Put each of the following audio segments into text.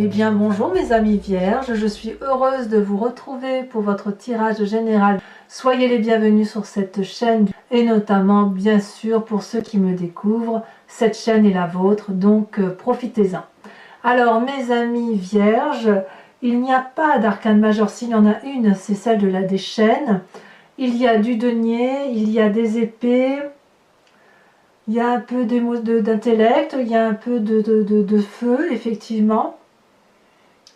Eh bien bonjour mes amis vierges, je suis heureuse de vous retrouver pour votre tirage général. Soyez les bienvenus sur cette chaîne et notamment bien sûr pour ceux qui me découvrent, cette chaîne est la vôtre, donc profitez-en. Alors mes amis vierges, il n'y a pas d'arcane majeure, s'il y en a une, c'est celle de la déchaîne. Il y a du denier, il y a des épées, il y a un peu d'intellect, il y a un peu de feu effectivement.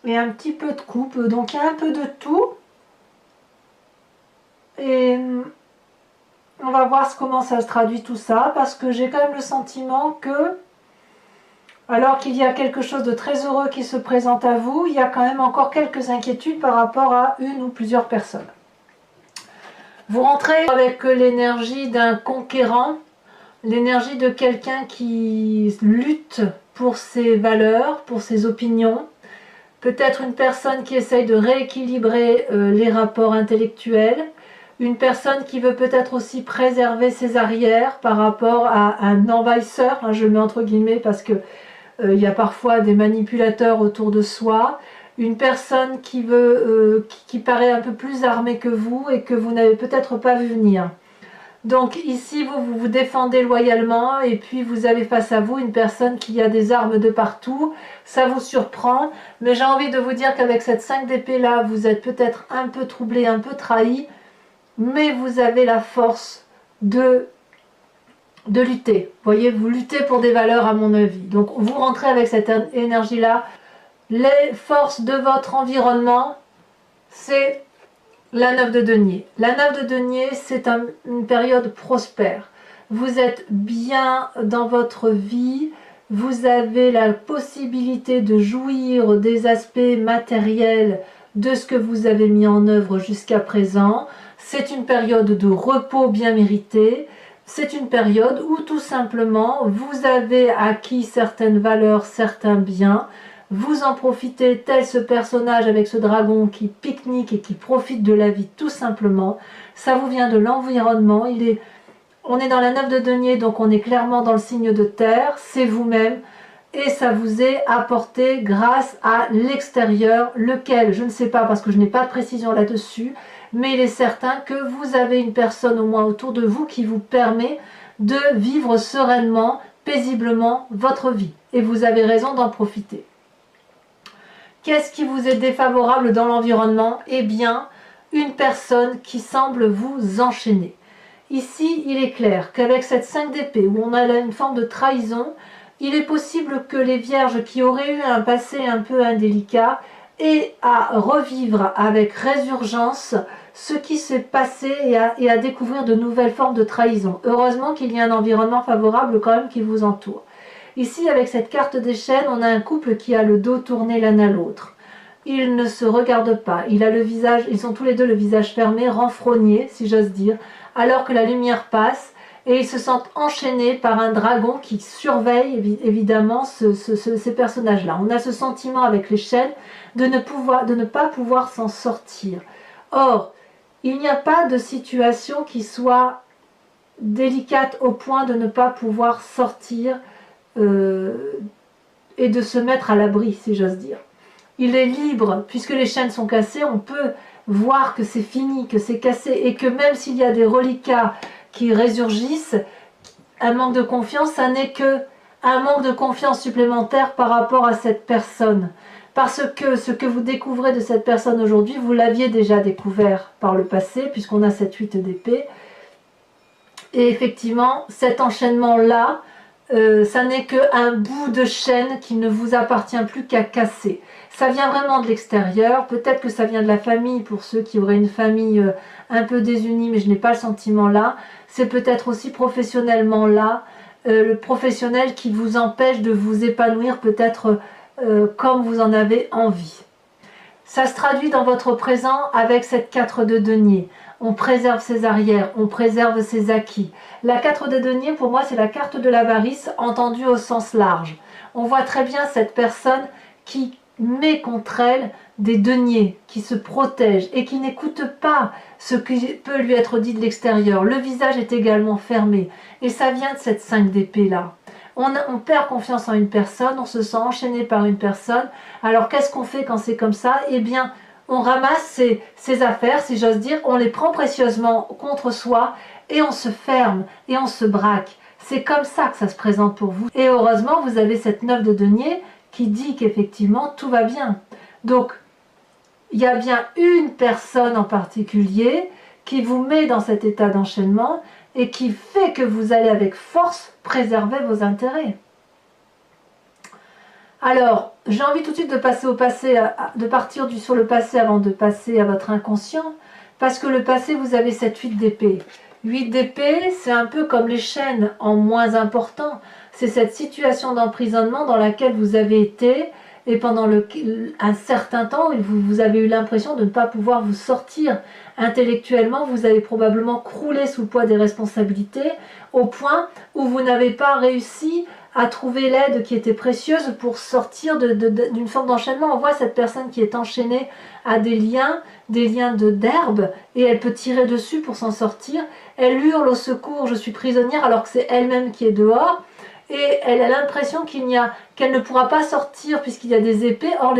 Et un petit peu de coupe, donc il y a un peu de tout. Et on va voir comment ça se traduit tout ça, parce que j'ai quand même le sentiment que, alors qu'il y a quelque chose de très heureux qui se présente à vous, il y a quand même encore quelques inquiétudes par rapport à une ou plusieurs personnes. Vous rentrez avec l'énergie d'un conquérant, l'énergie de quelqu'un qui lutte pour ses valeurs, pour ses opinions. Peut-être une personne qui essaye de rééquilibrer les rapports intellectuels, une personne qui veut peut-être aussi préserver ses arrières par rapport à un envahisseur, hein, je le mets entre guillemets parce que il y a parfois des manipulateurs autour de soi, une personne qui veut, qui paraît un peu plus armée que vous et que vous n'avez peut-être pas vu venir. Donc ici, vous vous défendez loyalement et puis vous avez face à vous une personne qui a des armes de partout. Ça vous surprend, mais j'ai envie de vous dire qu'avec cette 5 d'épée là, vous êtes peut-être un peu troublé, un peu trahi, mais vous avez la force de lutter. Vous voyez, vous luttez pour des valeurs à mon avis. Donc vous rentrez avec cette énergie là. Les forces de votre environnement, c'est la 9 de denier. La 9 de denier, c'est une période prospère. Vous êtes bien dans votre vie, vous avez la possibilité de jouir des aspects matériels de ce que vous avez mis en œuvre jusqu'à présent. C'est une période de repos bien mérité. C'est une période où tout simplement vous avez acquis certaines valeurs, certains biens. Vous en profitez tel ce personnage avec ce dragon qui pique-nique et qui profite de la vie tout simplement. Ça vous vient de l'environnement. On est dans la 9 de denier, donc on est clairement dans le signe de terre. C'est vous-même et ça vous est apporté grâce à l'extérieur, lequel, je ne sais pas parce que je n'ai pas de précision là-dessus, mais il est certain que vous avez une personne au moins autour de vous qui vous permet de vivre sereinement, paisiblement votre vie. Et vous avez raison d'en profiter. Qu'est-ce qui vous est défavorable dans l'environnement? Eh bien, une personne qui semble vous enchaîner. Ici, il est clair qu'avec cette 5 d'épée, où on a là une forme de trahison, il est possible que les vierges qui auraient eu un passé un peu indélicat aient à revivre avec résurgence ce qui s'est passé et à découvrir de nouvelles formes de trahison. Heureusement qu'il y a un environnement favorable quand même qui vous entoure. Ici, avec cette carte des chaînes, on a un couple qui a le dos tourné l'un à l'autre. Ils ne se regardent pas. Ils sont tous les deux le visage fermé, renfrognés, si j'ose dire, alors que la lumière passe et ils se sentent enchaînés par un dragon qui surveille évidemment ces personnages-là. On a ce sentiment avec les chaînes de ne pas pouvoir s'en sortir. Or, il n'y a pas de situation qui soit délicate au point de ne pas pouvoir sortir et de se mettre à l'abri, si j'ose dire. Il est libre, puisque les chaînes sont cassées, on peut voir que c'est fini, que c'est cassé, et que même s'il y a des reliquats qui résurgissent, un manque de confiance, ça n'est que un manque de confiance supplémentaire par rapport à cette personne. Parce que ce que vous découvrez de cette personne aujourd'hui, vous l'aviez déjà découvert par le passé, puisqu'on a cette 8 d'épée. Et effectivement, cet enchaînement-là, ça n'est qu'un bout de chaîne qui ne vous appartient plus qu'à casser. Ça vient vraiment de l'extérieur, peut-être que ça vient de la famille pour ceux qui auraient une famille un peu désunie, mais je n'ai pas le sentiment là. C'est peut-être aussi professionnellement là, le professionnel qui vous empêche de vous épanouir peut-être comme vous en avez envie. Ça se traduit dans votre présent avec cette 4 de denier. On préserve ses arrières, on préserve ses acquis. La 4 de denier, pour moi, c'est la carte de l'avarice, entendue au sens large. On voit très bien cette personne qui met contre elle des deniers, qui se protège et qui n'écoute pas ce qui peut lui être dit de l'extérieur. Le visage est également fermé et ça vient de cette 5 d'épée là. on perd confiance en une personne, on se sent enchaîné par une personne. Alors qu'est-ce qu'on fait quand c'est comme ça? Eh bien, on ramasse ses affaires, si j'ose dire, on les prend précieusement contre soi et on se ferme et on se braque. C'est comme ça que ça se présente pour vous. Et heureusement, vous avez cette 9 de denier qui dit qu'effectivement, tout va bien. Donc, il y a bien une personne en particulier qui vous met dans cet état d'enchaînement et qui fait que vous allez avec force préserver vos intérêts. Alors, j'ai envie tout de suite de passer au passé, de partir sur le passé avant de passer à votre inconscient, parce que le passé, vous avez cette 8 d'épée. 8 d'épée, c'est un peu comme les chaînes en moins important. C'est cette situation d'emprisonnement dans laquelle vous avez été et pendant un certain temps, vous avez eu l'impression de ne pas pouvoir vous sortir. Intellectuellement, vous avez probablement croulé sous le poids des responsabilités au point où vous n'avez pas réussi à trouver l'aide qui était précieuse pour sortir d'une forme d'enchaînement. On voit cette personne qui est enchaînée à des liens d'herbe, et elle peut tirer dessus pour s'en sortir. Elle hurle au secours, je suis prisonnière, alors que c'est elle-même qui est dehors. Et elle a l'impression qu'elle ne pourra pas sortir puisqu'il y a des épées. Or,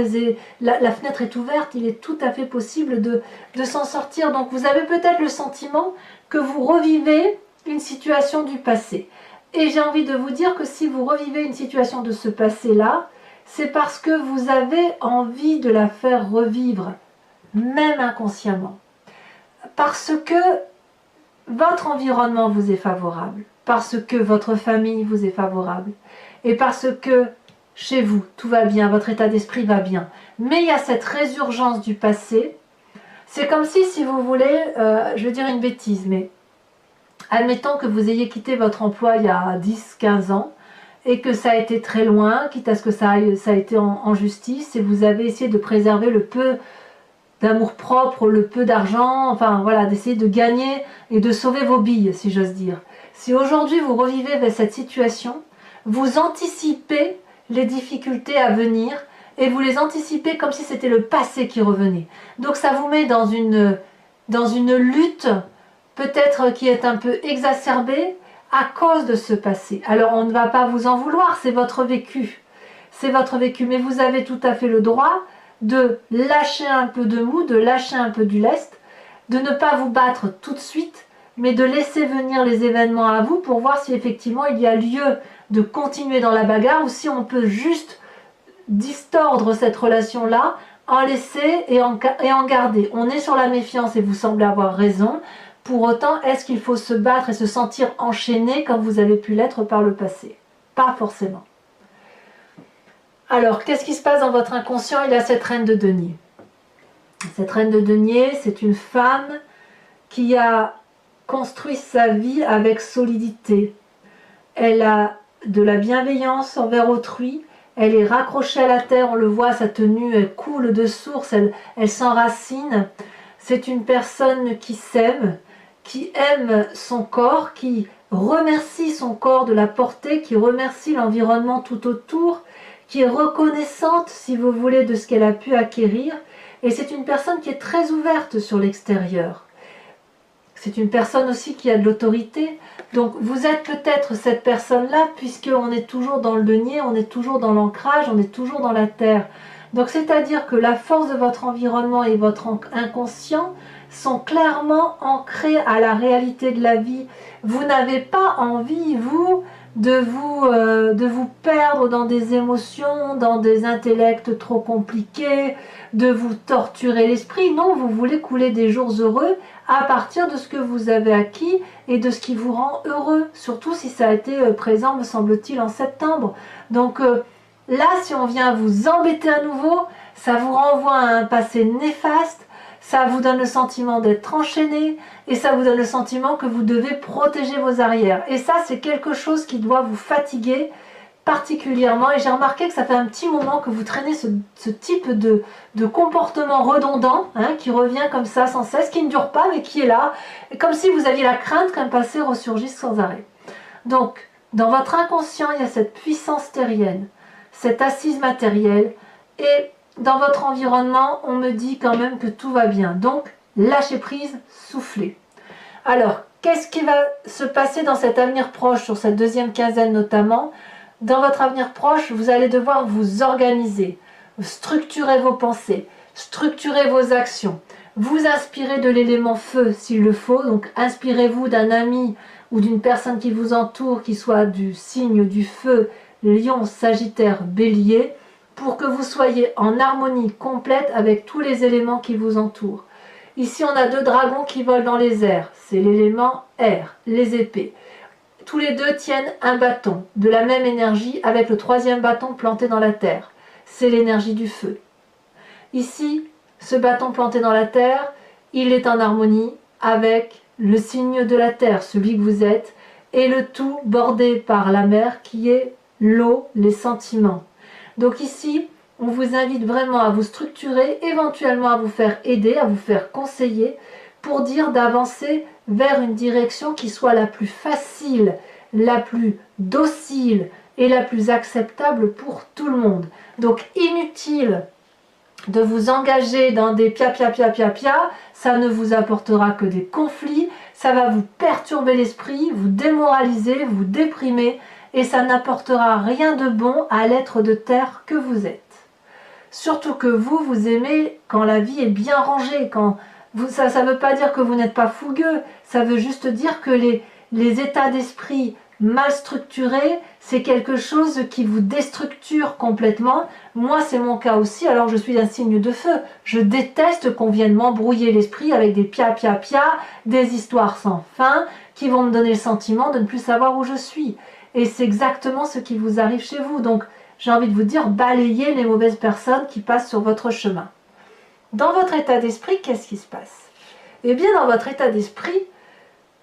la fenêtre est ouverte, il est tout à fait possible de s'en sortir. Donc, vous avez peut-être le sentiment que vous revivez une situation du passé. Et j'ai envie de vous dire que si vous revivez une situation de ce passé-là, c'est parce que vous avez envie de la faire revivre, même inconsciemment. Parce que votre environnement vous est favorable, parce que votre famille vous est favorable, et parce que chez vous, tout va bien, votre état d'esprit va bien. Mais il y a cette résurgence du passé. C'est comme si vous voulez, je vais dire une bêtise, mais admettons que vous ayez quitté votre emploi il y a 10-15 ans, et que ça a été très loin, quitte à ce que ça a été en justice, et vous avez essayé de préserver le peu d'amour-propre, le peu d'argent, enfin voilà, d'essayer de gagner et de sauver vos billes, si j'ose dire. Si aujourd'hui vous revivez cette situation, vous anticipez les difficultés à venir et vous les anticipez comme si c'était le passé qui revenait. Donc ça vous met dans une lutte peut-être qui est un peu exacerbée à cause de ce passé. Alors on ne va pas vous en vouloir, c'est votre vécu. C'est votre vécu, mais vous avez tout à fait le droit de lâcher un peu de mou, de lâcher un peu du lest, de ne pas vous battre tout de suite, mais de laisser venir les événements à vous pour voir si effectivement il y a lieu de continuer dans la bagarre ou si on peut juste distordre cette relation-là, en laisser et en garder. On est sur la méfiance et vous semblez avoir raison. Pour autant, est-ce qu'il faut se battre et se sentir enchaîné comme vous avez pu l'être par le passé? Pas forcément. Alors, qu'est-ce qui se passe dans votre inconscient? Il y a cette reine de denier. Cette reine de denier, c'est une femme qui a construit sa vie avec solidité. Elle a de la bienveillance envers autrui. Elle est raccrochée à la terre, on le voit, sa tenue, elle coule de source, elle s'enracine. C'est une personne qui s'aime, qui aime son corps, qui remercie son corps de la portée, qui remercie l'environnement tout autour, qui est reconnaissante, si vous voulez, de ce qu'elle a pu acquérir. Et c'est une personne qui est très ouverte sur l'extérieur. C'est une personne aussi qui a de l'autorité. Donc vous êtes peut-être cette personne-là, puisqu'on est toujours dans le denier, on est toujours dans l'ancrage, on est toujours dans la terre. Donc c'est-à-dire que la force de votre environnement et votre inconscient sont clairement ancrés à la réalité de la vie. Vous n'avez pas envie, vous, de vous perdre dans des émotions, dans des intellects trop compliqués, de vous torturer l'esprit. Non, vous voulez couler des jours heureux à partir de ce que vous avez acquis et de ce qui vous rend heureux, surtout si ça a été présent, me semble-t-il, en septembre. Donc là, si on vient vous embêter à nouveau, ça vous renvoie à un passé néfaste, ça vous donne le sentiment d'être enchaîné et ça vous donne le sentiment que vous devez protéger vos arrières. Et ça, c'est quelque chose qui doit vous fatiguer particulièrement. Et j'ai remarqué que ça fait un petit moment que vous traînez ce type de comportement redondant, hein, qui revient comme ça sans cesse, qui ne dure pas mais qui est là, et comme si vous aviez la crainte qu'un passé ressurgisse sans arrêt. Donc, dans votre inconscient, il y a cette puissance terrienne, cette assise matérielle, et dans votre environnement, on me dit quand même que tout va bien. Donc, lâchez prise, soufflez. Alors, qu'est-ce qui va se passer dans cet avenir proche, sur cette deuxième quinzaine notamment? dans votre avenir proche, vous allez devoir vous organiser, structurer vos pensées, structurer vos actions, vous inspirez de l'élément feu s'il le faut, donc inspirez-vous d'un ami ou d'une personne qui vous entoure qui soit du signe du feu, Lion, Sagittaire, Bélier, pour que vous soyez en harmonie complète avec tous les éléments qui vous entourent. Ici, on a deux dragons qui volent dans les airs, c'est l'élément air, les épées. Tous les deux tiennent un bâton de la même énergie avec le troisième bâton planté dans la terre. C'est l'énergie du feu. Ici, ce bâton planté dans la terre, il est en harmonie avec le signe de la terre, celui que vous êtes, et le tout bordé par la mer qui est l'eau, les sentiments. Donc ici, on vous invite vraiment à vous structurer, éventuellement à vous faire aider, à vous faire conseiller, pour dire d'avancer vers une direction qui soit la plus facile, la plus docile et la plus acceptable pour tout le monde. Donc inutile de vous engager dans des pia, ça ne vous apportera que des conflits, ça va vous perturber l'esprit, vous démoraliser, vous déprimer, et ça n'apportera rien de bon à l'être de terre que vous êtes. Surtout que vous aimez quand la vie est bien rangée, ça ne veut pas dire que vous n'êtes pas fougueux, ça veut juste dire que les états d'esprit mal structurés, c'est quelque chose qui vous déstructure complètement. Moi, c'est mon cas aussi, alors je suis un signe de feu. Je déteste qu'on vienne m'embrouiller l'esprit avec des pia, des histoires sans fin, qui vont me donner le sentiment de ne plus savoir où je suis. Et c'est exactement ce qui vous arrive chez vous. Donc, j'ai envie de vous dire, balayez les mauvaises personnes qui passent sur votre chemin. Dans votre état d'esprit, qu'est-ce qui se passe? Eh bien, dans votre état d'esprit,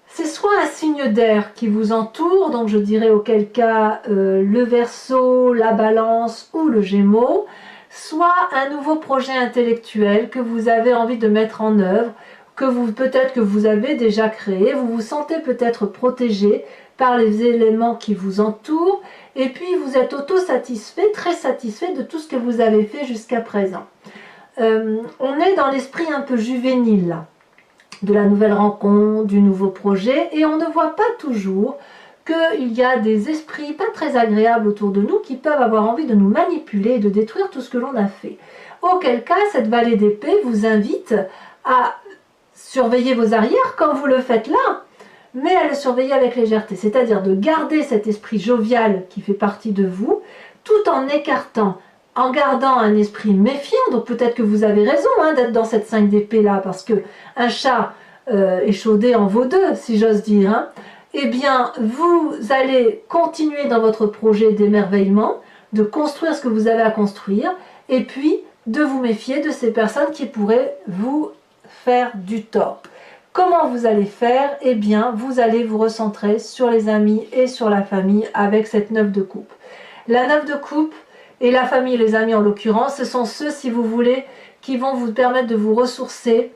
c'est soit un signe d'air qui vous entoure, donc je dirais auquel cas le Verseau, la Balance ou le Gémeaux, soit un nouveau projet intellectuel que vous avez envie de mettre en œuvre, peut-être que vous avez déjà créé, vous vous sentez peut-être protégé par les éléments qui vous entourent, et puis vous êtes auto-satisfait, très satisfait de tout ce que vous avez fait jusqu'à présent. On est dans l'esprit un peu juvénile là, de la nouvelle rencontre, du nouveau projet, et on ne voit pas toujours qu'il y a des esprits pas très agréables autour de nous qui peuvent avoir envie de nous manipuler et de détruire tout ce que l'on a fait. Auquel cas, cette vallée d'épée vous invite à surveiller vos arrières comme vous le faites là, mais à le surveiller avec légèreté, c'est-à-dire de garder cet esprit jovial qui fait partie de vous, tout en écartant, en gardant un esprit méfiant. Donc peut-être que vous avez raison d'être dans cette 5 d'épée là, parce que un chat échaudé en vaut deux, si j'ose dire. Eh bien, vous allez continuer dans votre projet d'émerveillement, de construire ce que vous avez à construire, et puis de vous méfier de ces personnes qui pourraient vous faire du tort. Comment vous allez faire? Eh bien, vous allez vous recentrer sur les amis et sur la famille avec cette 9 de coupe. La 9 de coupe et la famille, les amis en l'occurrence, ce sont ceux, si vous voulez, qui vont vous permettre de vous ressourcer,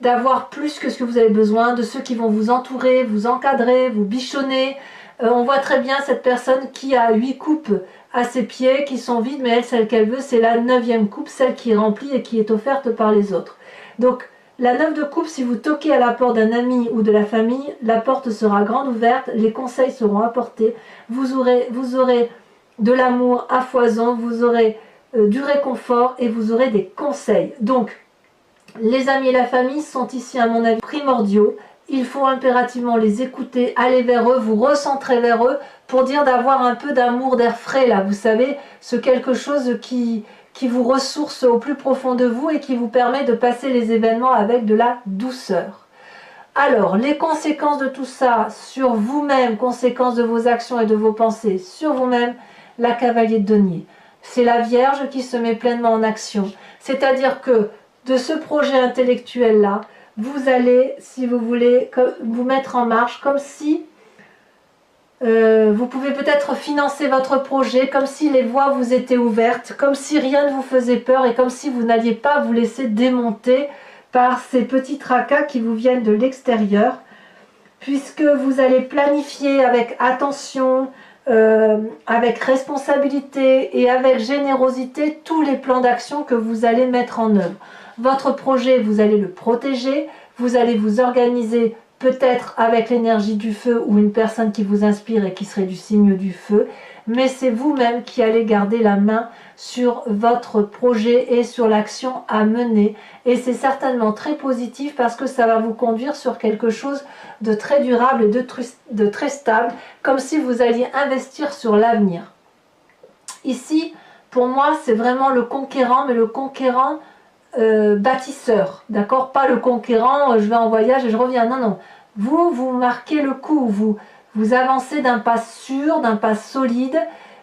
d'avoir plus que ce que vous avez besoin, de ceux qui vont vous entourer, vous encadrer, vous bichonner. On voit très bien cette personne qui a 8 coupes à ses pieds, qui sont vides, mais elle, celle qu'elle veut, c'est la 9e coupe, celle qui est remplie et qui est offerte par les autres. Donc, la 9 de coupe, si vous toquez à la porte d'un ami ou de la famille, la porte sera grande ouverte, les conseils seront apportés, vous aurez de l'amour à foison, vous aurez du réconfort et vous aurez des conseils. Donc, les amis et la famille sont ici, à mon avis, primordiaux. Il faut impérativement les écouter, aller vers eux, vous recentrer vers eux pour dire d'avoir un peu d'amour, d'air frais là, vous savez, ce quelque chose qui vous ressource au plus profond de vous et qui vous permet de passer les événements avec de la douceur. Alors, les conséquences de tout ça sur vous-même, conséquences de vos actions et de vos pensées sur vous-même, la cavalier de denier. C'est la Vierge qui se met pleinement en action. C'est-à-dire que de ce projet intellectuel-là, vous allez, si vous voulez, vous mettre en marche comme si vous pouvez peut-être financer votre projet, comme si les voies vous étaient ouvertes, comme si rien ne vous faisait peur et comme si vous n'alliez pas vous laisser démonter par ces petits tracas qui vous viennent de l'extérieur, puisque vous allez planifier avec attention, avec responsabilité et avec générosité tous les plans d'action que vous allez mettre en œuvre. Votre projet, vous allez le protéger, vous allez vous organiser peut-être avec l'énergie du feu ou une personne qui vous inspire et qui serait du signe du feu, mais c'est vous-même qui allez garder la main sur votre projet et sur l'action à mener. Et c'est certainement très positif parce que ça va vous conduire sur quelque chose de très durable et de très stable, comme si vous alliez investir sur l'avenir. Ici, pour moi, c'est vraiment le conquérant, mais le conquérant bâtisseur, d'accord? Pas le conquérant, je vais en voyage et je reviens. Non, non. Vous marquez le coup, vous avancez d'un pas sûr, d'un pas solide,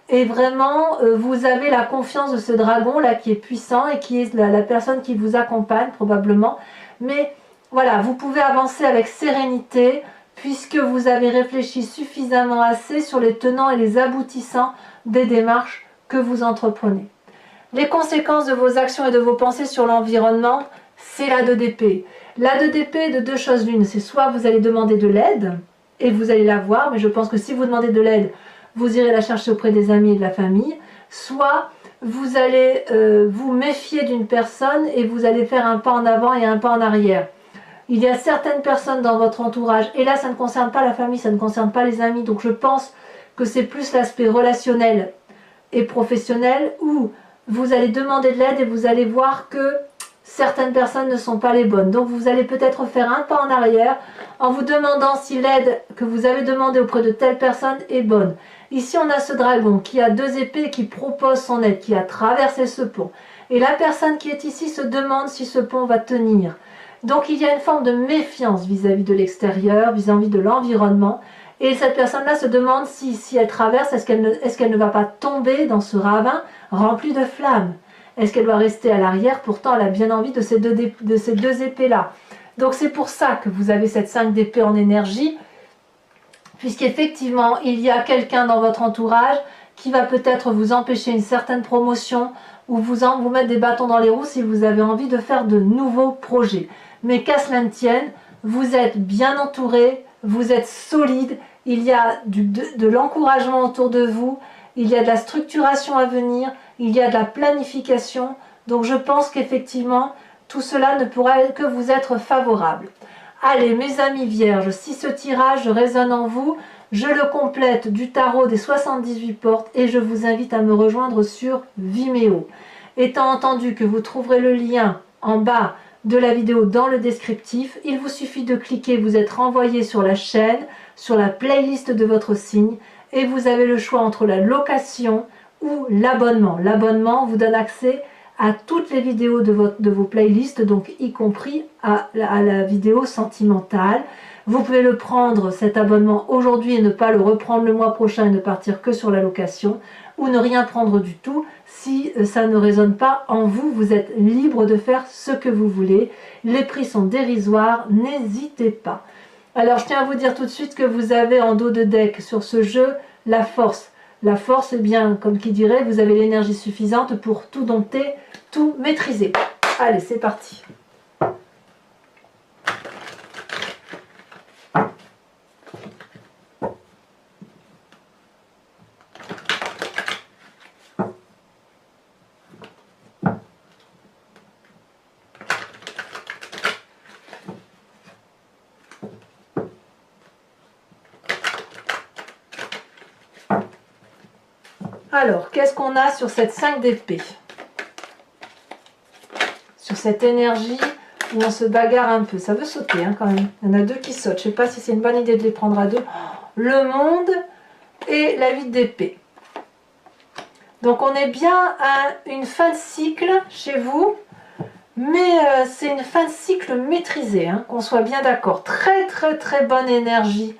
et vraiment, vous avez la confiance de ce dragon là qui est puissant et qui est la personne qui vous accompagne probablement. Mais voilà, vous pouvez avancer avec sérénité puisque vous avez réfléchi suffisamment assez sur les tenants et les aboutissants des démarches que vous entreprenez. Les conséquences de vos actions et de vos pensées sur l'environnement, c'est la 2 d'épée. La 2 d'épée est de deux choses l'une, c'est soit vous allez demander de l'aide, et vous allez la voir, mais je pense que si vous demandez de l'aide, vous irez la chercher auprès des amis et de la famille, soit vous allez vous méfier d'une personne et vous allez faire un pas en avant et un pas en arrière. Il y a certaines personnes dans votre entourage, et là ça ne concerne pas la famille, ça ne concerne pas les amis, donc je pense que c'est plus l'aspect relationnel et professionnel où vous allez demander de l'aide et vous allez voir que certaines personnes ne sont pas les bonnes. Donc vous allez peut-être faire un pas en arrière en vous demandant si l'aide que vous avez demandée auprès de telle personne est bonne. Ici on a ce dragon qui a 2 épées et qui propose son aide, qui a traversé ce pont. Et la personne qui est ici se demande si ce pont va tenir. Donc il y a une forme de méfiance vis-à-vis de l'extérieur, vis-à-vis de l'environnement. Et cette personne-là se demande si elle traverse, est-ce qu'elle ne va pas tomber dans ce ravin rempli de flammes? Est-ce qu'elle doit rester à l'arrière? Pourtant, elle a bien envie de ces deux épées-là. Donc c'est pour ça que vous avez cette 5 d'épée en énergie, puisqu'effectivement, il y a quelqu'un dans votre entourage qui va peut-être vous empêcher une certaine promotion ou vous mettre des bâtons dans les roues si vous avez envie de faire de nouveaux projets. Mais qu'à cela ne tienne, vous êtes bien entouré, vous êtes solide, il y a de l'encouragement autour de vous, il y a de la structuration à venir, il y a de la planification. Donc je pense qu'effectivement, tout cela ne pourra que vous être favorable. Allez, mes amis vierges, si ce tirage résonne en vous, je le complète du tarot des 78 portes et je vous invite à me rejoindre sur Vimeo. Étant entendu que vous trouverez le lien en bas de la vidéo dans le descriptif, il vous suffit de cliquer, vous êtes renvoyé sur la chaîne, sur la playlist de votre signe et vous avez le choix entre la location ou l'abonnement. L'abonnement vous donne accès à toutes les vidéos de vos playlists, donc y compris à la vidéo sentimentale. Vous pouvez le prendre, cet abonnement, aujourd'hui et ne pas le reprendre le mois prochain et ne partir que sur la location, ou ne rien prendre du tout. Si ça ne résonne pas en vous, vous êtes libre de faire ce que vous voulez. Les prix sont dérisoires, n'hésitez pas. Alors je tiens à vous dire tout de suite que vous avez en dos de deck sur ce jeu la force. La force, eh bien, comme qui dirait, vous avez l'énergie suffisante pour tout dompter, tout maîtriser. Allez, c'est parti. Alors, qu'est-ce qu'on a sur cette 5 d'épée? Sur cette énergie où on se bagarre un peu. Ça veut sauter hein, quand même. Il y en a 2 qui sautent. Je ne sais pas si c'est une bonne idée de les prendre à 2. Le monde et la 8 d'épée. Donc on est bien à une fin de cycle chez vous. Mais c'est une fin de cycle maîtrisée. Hein, qu'on soit bien d'accord. Très très très bonne énergie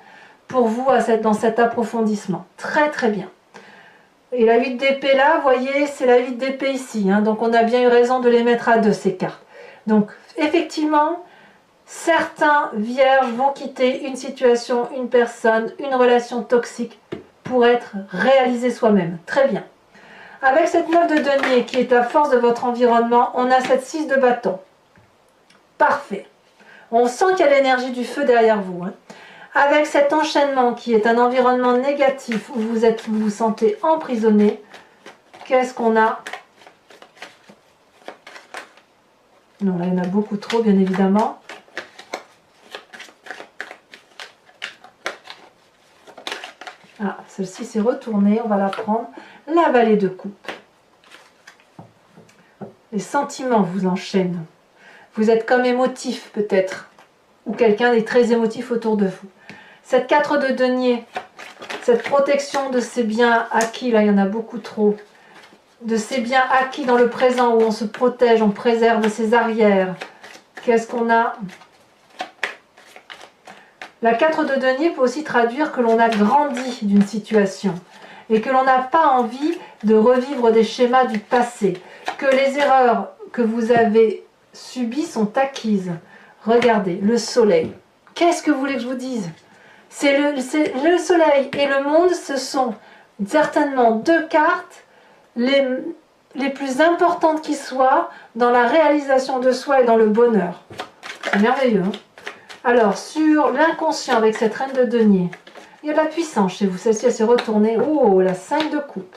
pour vous dans cet approfondissement. Très très bien. Et la 8 d'épée là, vous voyez, c'est la 8 d'épée ici. Hein, donc on a bien eu raison de les mettre à 2 ces cartes. Donc effectivement, certains vierges vont quitter une situation, une personne, une relation toxique pour être réalisé soi-même. Très bien. Avec cette 9 de denier qui est à force de votre environnement, on a cette 6 de bâton. Parfait. On sent qu'il y a l'énergie du feu derrière vous. Hein. Avec cet enchaînement qui est un environnement négatif où vous vous sentez emprisonné, qu'est-ce qu'on a? Non, là il y en a beaucoup trop bien évidemment. Ah, Celle-ci s'est retournée, on va la prendre. La vallée de coupe. Les sentiments vous enchaînent. Vous êtes comme émotif peut-être. Ou quelqu'un est très émotif autour de vous. Cette 4 de denier, cette protection de ces biens acquis, là il y en a beaucoup trop. De ces biens acquis dans le présent où on se protège, on préserve ses arrières. Qu'est-ce qu'on a? La 4 de denier peut aussi traduire que l'on a grandi d'une situation et que l'on n'a pas envie de revivre des schémas du passé, que les erreurs que vous avez subies sont acquises. Regardez, le soleil. Qu'est-ce que vous voulez que je vous dise? C'est le soleil et le monde, ce sont certainement deux cartes les plus importantes qui soient dans la réalisation de soi et dans le bonheur. C'est merveilleux, hein? Alors, sur l'inconscient avec cette reine de denier, il y a de la puissance chez vous. Celle-ci, elle s'est retournée. Oh, la 5 de coupe.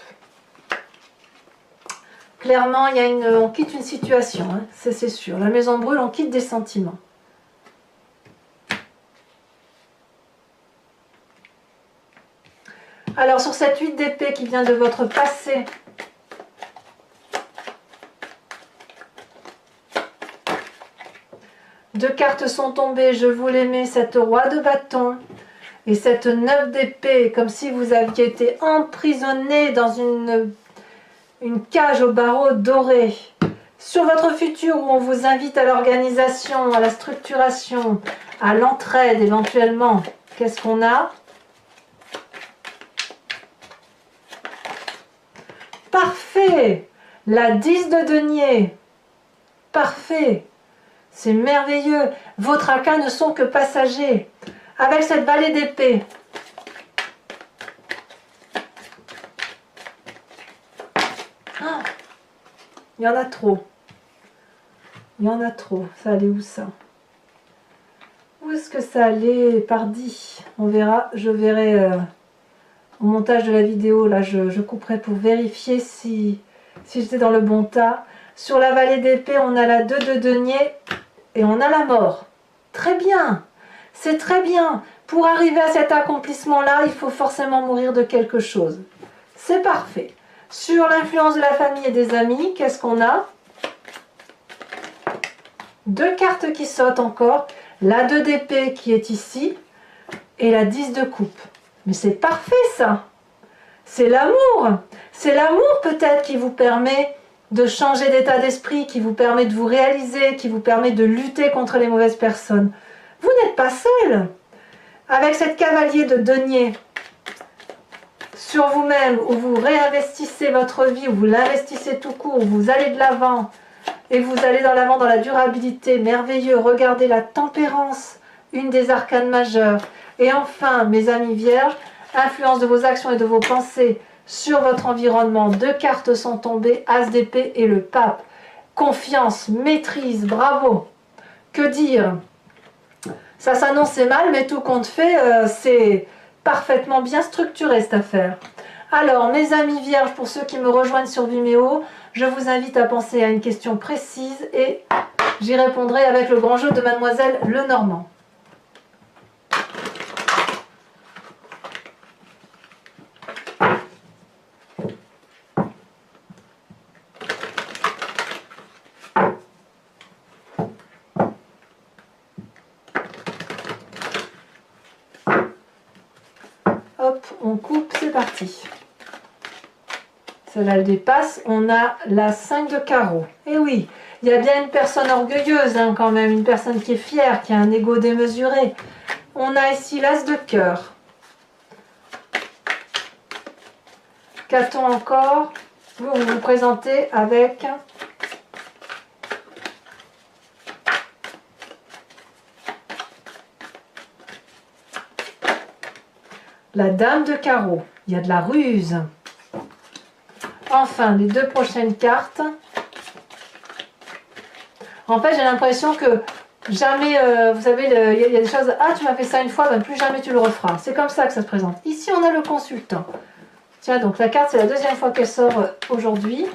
Clairement, on quitte une situation, hein, c'est sûr. La maison brûle, on quitte des sentiments. Alors, sur cette 8 d'épée qui vient de votre passé, deux cartes sont tombées, je vous les mets, cette roi de bâton et cette 9 d'épée, comme si vous aviez été emprisonné dans une cage au barreau doré. Sur votre futur où on vous invite à l'organisation, à la structuration, à l'entraide éventuellement, qu'est-ce qu'on a? Parfait! La 10 de denier. Parfait! C'est merveilleux. Vos tracas ne sont que passagers. Avec cette vallée d'épée. Oh, il y en a trop. Il y en a trop. Ça allait où ça? Où est-ce que ça allait, pardi? On verra. Je verrai au montage de la vidéo. Là, je couperai pour vérifier si j'étais dans le bon tas. Sur la vallée d'épée, on a la 2 de denier et on a la mort. Très bien, c'est très bien. Pour arriver à cet accomplissement-là, il faut forcément mourir de quelque chose. C'est parfait. Sur l'influence de la famille et des amis, qu'est-ce qu'on a? Deux cartes qui sautent encore. La 2 d'épée qui est ici et la 10 de coupe. Mais c'est parfait ça. C'est l'amour. C'est l'amour peut-être qui vous permet de changer d'état d'esprit, qui vous permet de vous réaliser, qui vous permet de lutter contre les mauvaises personnes. Vous n'êtes pas seul. Avec cette cavalier de denier sur vous-même, où vous réinvestissez votre vie, où vous l'investissez tout court, où vous allez de l'avant, et vous allez dans l'avant dans la durabilité, merveilleux. Regardez la tempérance, une des arcanes majeures. Et enfin, mes amis vierges, influence de vos actions et de vos pensées sur votre environnement. Deux cartes sont tombées, As d'épée et le pape. Confiance, maîtrise, bravo. Que dire? Ça s'annonçait mal, mais tout compte fait, c'est parfaitement bien structuré cette affaire. Alors, mes amis vierges, pour ceux qui me rejoignent sur Vimeo, je vous invite à penser à une question précise et j'y répondrai avec le grand jeu de Mademoiselle Lenormand. Hop, on coupe, c'est parti. Celle-là, elle dépasse. On a la 5 de carreau. Et oui, il y a bien une personne orgueilleuse hein, quand même, une personne qui est fière, qui a un ego démesuré. On a ici l'As de cœur. Qu'a-t-on encore? Vous vous présentez avec la dame de carreau. Il y a de la ruse. Enfin, les deux prochaines cartes. En fait, j'ai l'impression que jamais, vous savez, il y a des choses, ah, tu m'as fait ça une fois, ben plus jamais tu le referas. C'est comme ça que ça se présente. Ici, on a le consultant. Tiens, donc la carte, c'est la deuxième fois qu'elle sort aujourd'hui.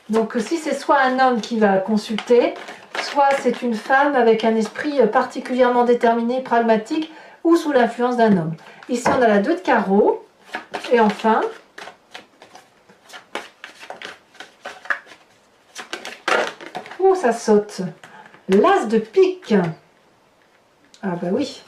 Donc, si c'est soit un homme qui va consulter, soit c'est une femme avec un esprit particulièrement déterminé, pragmatique, ou sous l'influence d'un homme. Ici, on a la 2 de carreau. Et enfin, oh, ça saute. L'as de pique. Ah bah oui.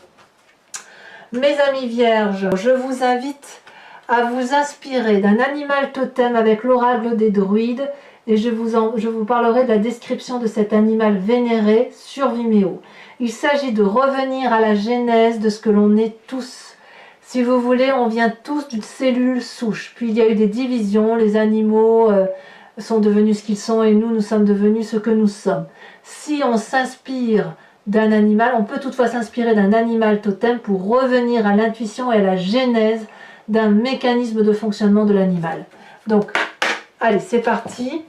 Mes amis vierges, je vous invite à vous inspirer d'un animal totem avec l'oracle des druides et je vous parlerai de la description de cet animal vénéré sur Vimeo. Il s'agit de revenir à la genèse de ce que l'on est tous. Si vous voulez, on vient tous d'une cellule souche. Puis il y a eu des divisions, les animaux sont devenus ce qu'ils sont et nous sommes devenus ce que nous sommes. Si on s'inspire d'un animal, on peut toutefois s'inspirer d'un animal totem pour revenir à l'intuition et à la genèse d'un mécanisme de fonctionnement de l'animal. Donc, allez, c'est parti.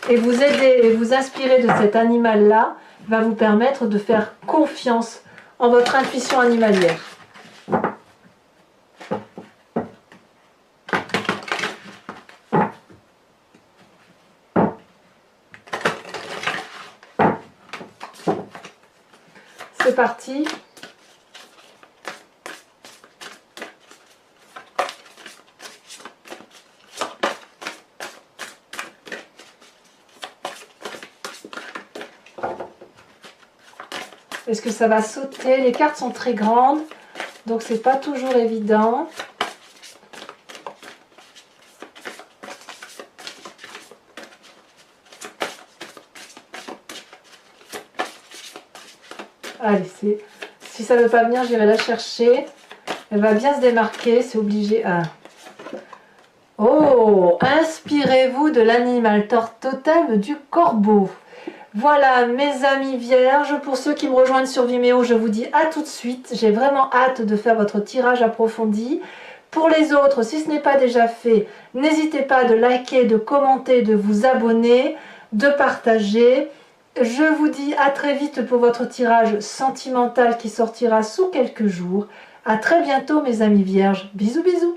Et vous aider et vous inspirer de cet animal-là va vous permettre de faire confiance en votre intuition animalière. C'est parti. Est-ce que ça va sauter? Les cartes sont très grandes, donc c'est pas toujours évident. Allez, si ça ne veut pas venir, j'irai la chercher. Elle va bien se démarquer, c'est obligé. Ah. Oh, inspirez-vous de l'animal totem du corbeau. Voilà mes amis vierges, pour ceux qui me rejoignent sur Vimeo, je vous dis à tout de suite. J'ai vraiment hâte de faire votre tirage approfondi. Pour les autres, si ce n'est pas déjà fait, n'hésitez pas de liker, de commenter, de vous abonner, de partager. Je vous dis à très vite pour votre tirage sentimental qui sortira sous quelques jours. À très bientôt mes amis vierges. Bisous bisous.